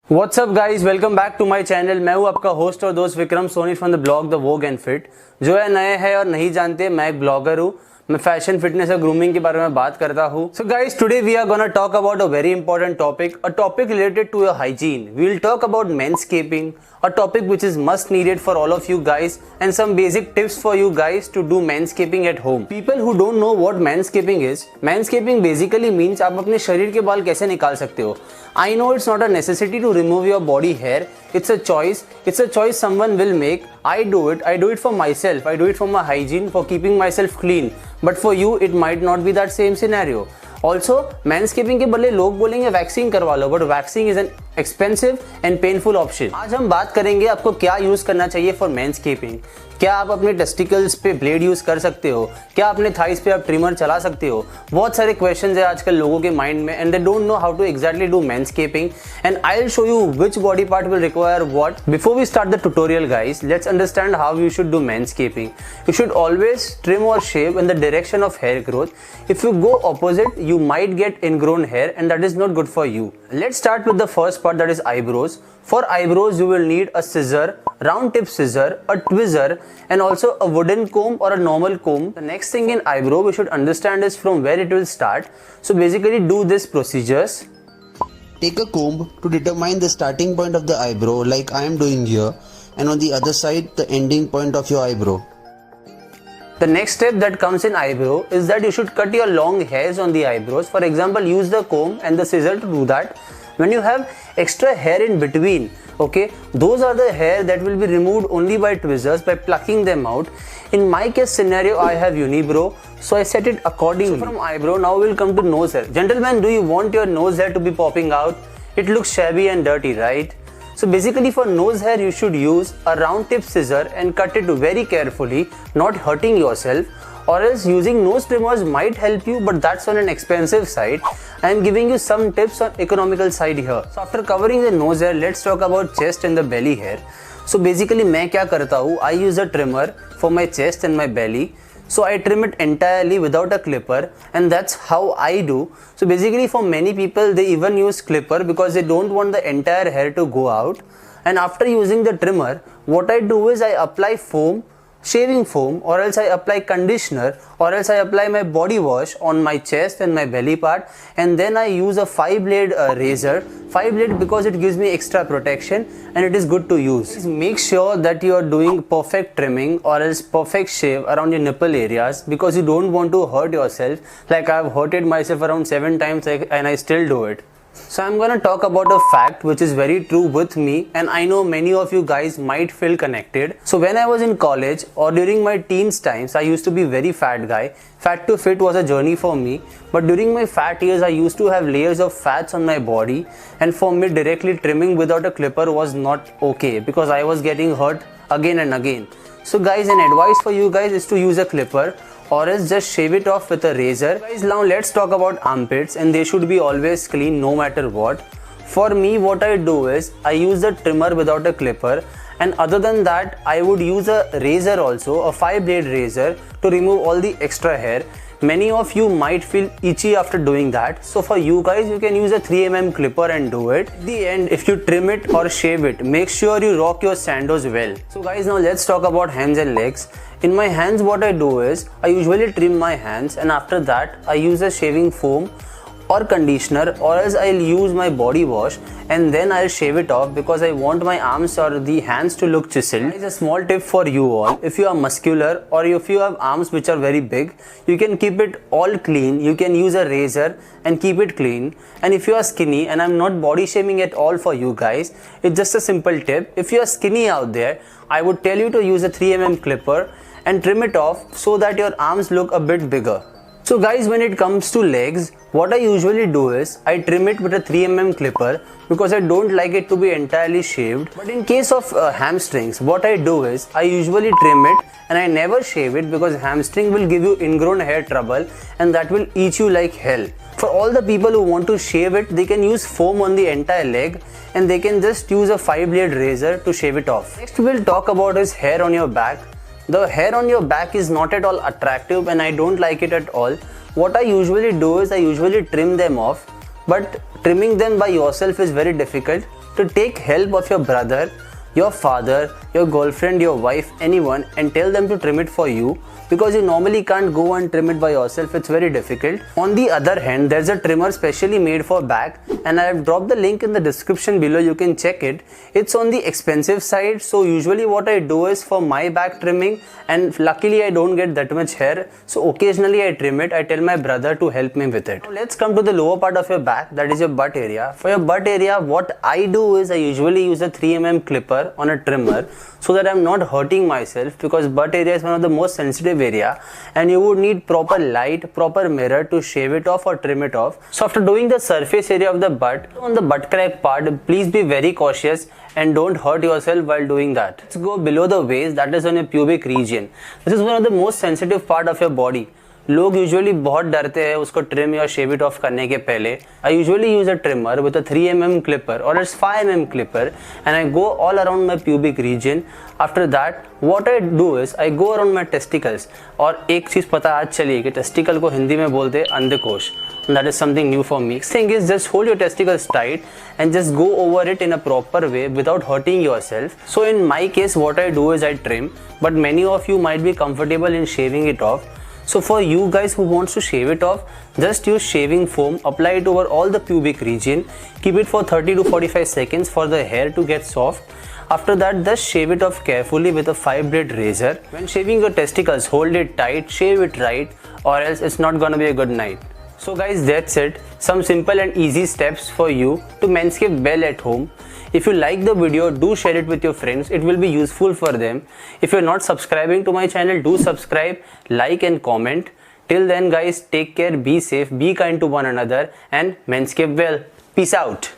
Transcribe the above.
What's up guys, welcome back to my channel। मैं हूँ आपका होस्ट और दोस्त Vikram Soni from the blog the vogue and fit. जो है नए हैं और नहीं जानते, मैं एक ब्लॉगर हूँ। मैं फैशन, फिटनेस और ग्रूमिंग के बारे में बात करता हूँ। So guys, today we are gonna talk about a very important topic, a topic related to your hygiene. We will talk about manscaping, a topic which is must needed for all of you guys, and some basic tips for you guys to do manscaping at home. People who don't know what manscaping basically means आप अपने शरीर के बाल कैसे निकाल सकते हो। I know it's not a necessity to remove your body hair. It's a choice. It's a choice someone will make. I do it for myself. I do it for my hygiene, for keeping myself clean. But for you, it might not be that same scenario. Also manscaping के बदले लोग बोलेंगे waxing करवा लो, but waxing is an expensive and painful option. आज हम बात करेंगे आपको क्या यूज करना चाहिए फॉर मैनस्केपिंग। क्या आप अपने टेस्टिकल्स पे ब्लेड यूज कर सकते हो? क्या अपने थाइस पे आप ट्रिमर चला सकते हो? बहुत सारे क्वेश्चंस है आजकल लोगों के माइंड में, and they don't know how to exactly do manscaping, and I will show you which body part will require what. Before we start the tutorial guys, let's understand how you should do manscaping. You should always trim और shave in the direction of hair growth. If you go opposite, you might get ingrown hair, and that is not good for you. Let's start with the first part, that is eyebrows. For eyebrows you will need a scissor, round tip scissor, a tweezer, and also a wooden comb or a normal comb. The next thing in eyebrow we should understand is from where it will start. So basically do this procedures. Take a comb to determine the starting point of the eyebrow like I am doing here, and on the other side the ending point of your eyebrow. The next step that comes in eyebrow is that you should cut your long hairs on the eyebrows. For example, use the comb and the scissor to do that. When you have extra hair in between, okay, those are the hair that will be removed only by tweezers, by plucking them out. In my case scenario, I have unibrow, so I set it accordingly. So from eyebrow, now we'll come to nose hair. Gentlemen, do you want your nose hair to be popping out? It looks shabby and dirty, right? So basically for nose hair you should use a round tip scissor and cut it very carefully, not hurting yourself, or else using nose trimmers might help you, but that's on an expensive side. I am giving you some tips on economical side here. So after covering the nose hair, let's talk about chest and the belly hair. So basically मैं क्या करता हूँ, I use a trimmer for my chest and my belly. So I trim it entirely without a clipper, and that's how I do. So basically for many people, they even use clipper because they don't want the entire hair to go out. And after using the trimmer, what I do is I apply foam, shaving foam, or else I apply conditioner, or else I apply my body wash on my chest and my belly part, and then I use a 5-blade razor. 5-blade because it gives me extra protection and it is good to use. Please make sure that you are doing perfect trimming or else perfect shave around your nipple areas, because you don't want to hurt yourself. Like I have hurted myself around 7 times and I still do it. So I'm gonna talk about a fact which is very true with me, and I know many of you guys might feel connected. So when I was in college or during my teens times, I used to be very fat guy. Fat to fit was a journey for me, but during my fat years I used to have layers of fats on my body, and for me directly trimming without a clipper was not okay because I was getting hurt again and again. So guys, an advice for you guys is to use a clipper, or else just shave it off with a razor. Guys, now let's talk about armpits, and they should be always clean no matter what. For me, what I do is I use a trimmer without a clipper, and other than that I would use a razor also, a 5-blade razor, to remove all the extra hair. Many of you might feel itchy after doing that, so for you guys you can use a 3mm clipper and do it. At the end, if you trim it or shave it, make sure you rock your sandos well. So guys, now let's talk about hands and legs. In my hands, what I do is I usually trim my hands, and after that I use a shaving foam or conditioner, or else I'll use my body wash, and then I'll shave it off because I want my arms or the hands to look chiseled. It's a small tip for you all. If you are muscular or if you have arms which are very big, you can keep it all clean. You can use a razor and keep it clean. And if you are skinny, and I'm not body shaming at all for you guys, it's just a simple tip. If you are skinny out there, I would tell you to use a 3mm clipper and trim it off so that your arms look a bit bigger. So guys, when it comes to legs, what I usually do is I trim it with a 3mm clipper because I don't like it to be entirely shaved. But in case of hamstrings, what I do is I usually trim it and I never shave it, because hamstring will give you ingrown hair trouble and that will eat you like hell. For all the people who want to shave it, they can use foam on the entire leg, and they can just use a 5-blade razor to shave it off. Next we'll talk about is hair on your back. The hair on your back is not at all attractive and I don't like it at all. What I usually do is I usually trim them off. but trimming them by yourself is very difficult. To take help of your brother, your father, your girlfriend, your wife, anyone, and tell them to trim it for you, because you normally can't go and trim it by yourself. It's very difficult. On the other hand, there's a trimmer specially made for back, and I have dropped the link in the description below. You can check it. It's on the expensive side, so usually what I do is for my back trimming, and luckily I don't get that much hair, so occasionally I trim it. I tell my brother to help me with it. Now let's come to the lower part of your back, that is your butt area. For your butt area, what I do is I usually use a 3mm clipper on a trimmer so that I'm not hurting myself, because butt area is one of the most sensitive area and you would need proper light, proper mirror to shave it off or trim it off. So after doing the surface area of the butt, on the butt crack part, please be very cautious and don't hurt yourself while doing that. Let's go below the waist, that is on your pubic region. This is one of the most sensitive part of your body. लोग usually बहुत डरते हैं उसको trim या शेव it of करने के पहले. I usually use a trimmer with a 3mm clipper or it's 5mm clipper and I go all around my pubic region. After that what I do is I go around my testicles. और एक चीज़ पता आज चली कि testicle को हिंदी में बोलते हैं अंधकोश. That is something new for me. Thing is, just hold your testicles tight and just go over it in a proper way without hurting yourself. So in my case what I do is I trim, but many of you might be comfortable in shaving it off. So for you guys who wants to shave it off, just use shaving foam, apply it over all the pubic region, keep it for 30 to 45 seconds for the hair to get soft. After that, just shave it off carefully with a 5-blade razor. When shaving your testicles, hold it tight, shave it right, or else it's not gonna be a good night. So guys, that's it. Some simple and easy steps for you to manscape well at home. If you like the video, do share it with your friends. It will be useful for them. If you're not subscribing to my channel, do subscribe, like and comment. Till then guys, take care, be safe, be kind to one another and manscape well. Peace out.